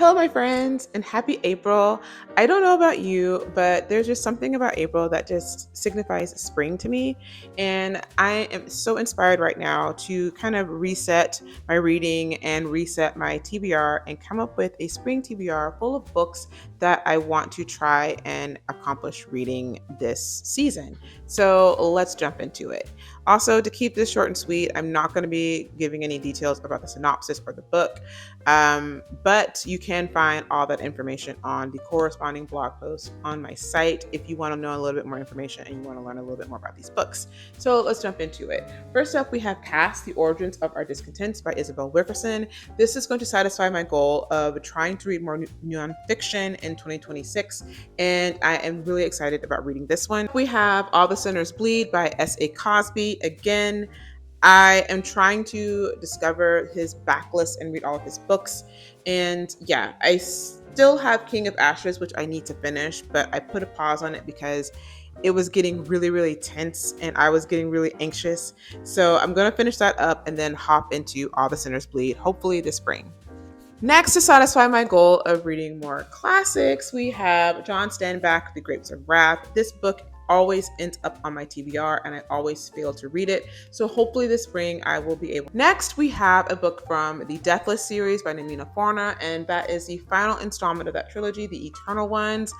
Hello, my friends, and happy April. I don't know about you, but there's just something about April that just signifies spring to me. And I am so inspired right now to kind of reset my reading and reset my TBR and come up with a spring TBR full of books that I want to try and accomplish reading this season. So let's jump into it. Also, to keep this short and sweet, I'm not going to be giving any details about the synopsis or the book. But you can find all that information on the corresponding blog post on my site if you want to know a little bit more information and you want to learn a little bit more about these books. So let's jump into it. First up, we have Caste, The Origins of Our Discontents by Isabel Wilkerson. This is going to satisfy my goal of trying to read more nonfiction in 2026, and I am really excited about reading this one. We have All the Sinners Bleed by S.A. Cosby. Again, I am trying to discover his backlist and read all of his books. And yeah, I still have King of Ashes, which I need to finish, but I put a pause on it because it was getting really, really tense and I was getting really anxious. So I'm going to finish that up and then hop into All the Sinners Bleed, hopefully this spring. Next, to satisfy my goal of reading more classics, we have John Steinbeck, The Grapes of Wrath. This book always ends up on my TBR and I always fail to read it. So hopefully this spring I will be able. Next, we have a book from the Deathless series by Namina Forna, and that is the final installment of that trilogy, The Eternal Ones.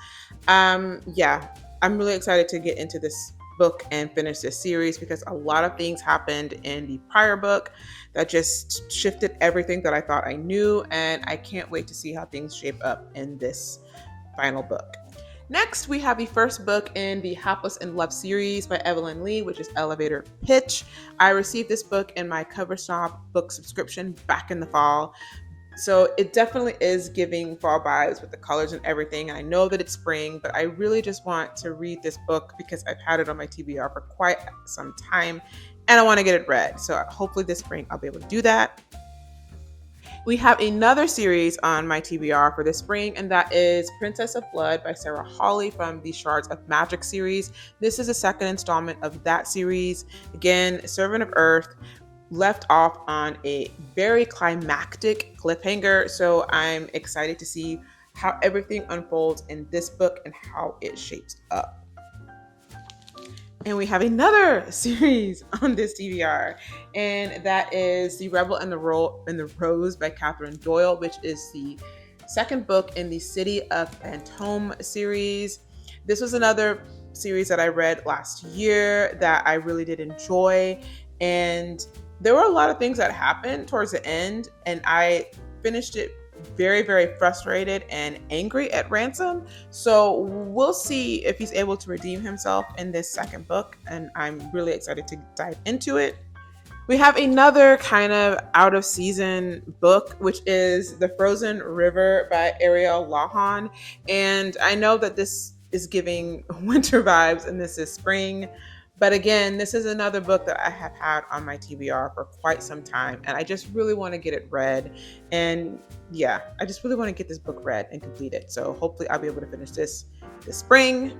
Yeah, I'm really excited to get into this book and finish this series because a lot of things happened in the prior book that just shifted everything that I thought I knew, and I can't wait to see how things shape up in this final book. Next, we have the first book in the Hapless in Love series by Evelyn Lee, which is Elevator Pitch. I received this book in my Cover Snob book subscription back in the fall. So it definitely is giving fall vibes with the colors and everything. And I know that it's spring, but I really just want to read this book because I've had it on my TBR for quite some time and I want to get it read. So hopefully this spring I'll be able to do that. We have another series on my TBR for this spring, and that is Princess of Blood by Sarah Hawley from the Shards of Magic series. This is the second installment of that series. Again, Servant of Earth left off on a very climactic cliffhanger, so I'm excited to see how everything unfolds in this book and how it shapes up. And we have another series on this TBR, and that is The Rebel and the Rose by Catherine Doyle, which is the second book in the City of Phantom series. This was another series that I read last year that I really did enjoy, and there were a lot of things that happened towards the end, and I finished it very, very frustrated and angry at Ransom. So we'll see if he's able to redeem himself in this second book, and I'm really excited to dive into it. We have another kind of out of season book, which is The Frozen River by Ariel Lahan. And I know that this is giving winter vibes and this is spring. But again, this is another book that I have had on my TBR for quite some time. And I just really want to get it read. And yeah, I just really want to get this book read and complete it. So hopefully I'll be able to finish this spring.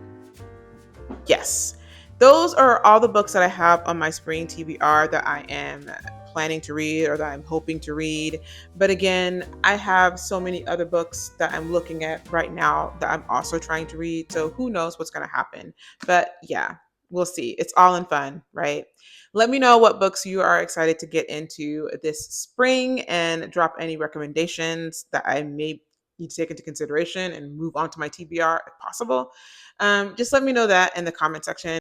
Yes. Those are all the books that I have on my spring TBR that I am planning to read or that I'm hoping to read. But again, I have so many other books that I'm looking at right now that I'm also trying to read. So who knows what's going to happen. But yeah, we'll see. It's all in fun, right? Let me know what books you are excited to get into this spring and drop any recommendations that I may need to take into consideration and move on to my TBR if possible. Just let me know that in the comment section.